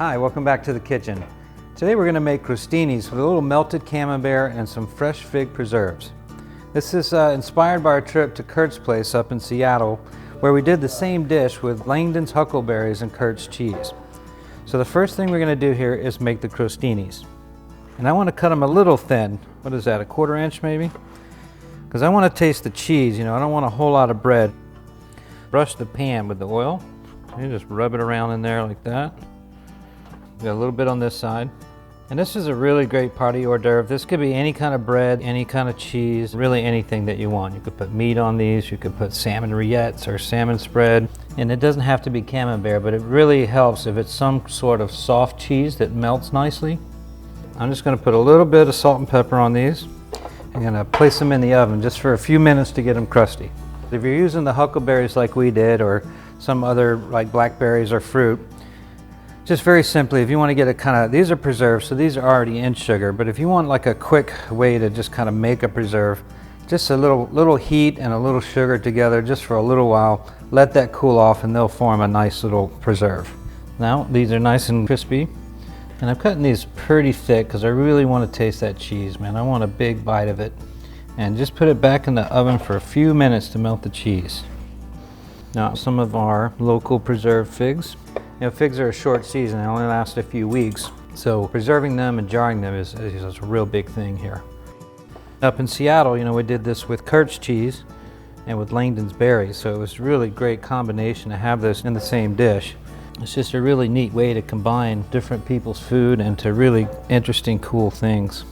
Hi, welcome back to the kitchen. Today we're going to make crostinis with a little melted camembert and some fresh fig preserves. This is inspired by our trip to Kurt's place up in Seattle, where we did the same dish with Langdon's huckleberries and Kurt's cheese. So the first thing we're going to do here is make the crostinis. And I want to cut them a little thin. What is that, a 1/4 inch maybe? Because I want to taste the cheese, you know, I don't want a whole lot of bread. Brush the pan with the oil. You just rub it around in there like that. Got a little bit on this side. And this is a really great party hors d'oeuvre. This could be any kind of bread, any kind of cheese, really anything that you want. You could put meat on these, you could put salmon rillettes or salmon spread. And it doesn't have to be camembert, but it really helps if it's some sort of soft cheese that melts nicely. I'm just going to put a little bit of salt and pepper on these. I'm going to place them in the oven just for a few minutes to get them crusty. If you're using the huckleberries like we did, or some other like blackberries or fruit, just very simply, if you want to get a kind of, these are preserved, so these are already in sugar, but if you want like a quick way to just kind of make a preserve, just a little heat and a little sugar together just for a little while, let that cool off and they'll form a nice little preserve. Now these are nice and crispy, and I'm cutting these pretty thick because I really want to taste that cheese, man. I want a big bite of it. And just put it back in the oven for a few minutes to melt the cheese. Now some of our local preserved figs. You know, figs are a short season, they only last a few weeks, so preserving them and jarring them is a real big thing here. Up in Seattle, you know, we did this with Kurt's cheese and with Langdon's berries, so it was a really great combination to have this in the same dish. It's just a really neat way to combine different people's food into really interesting, cool things.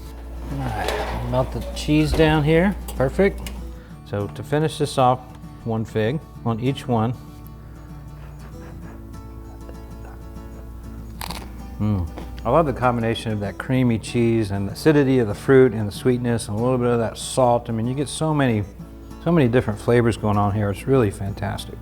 All right, melt the cheese down here, perfect. So to finish this off, one fig on each one. I love the combination of that creamy cheese and the acidity of the fruit and the sweetness and a little bit of that salt. I mean, you get so many different flavors going on here. It's really fantastic.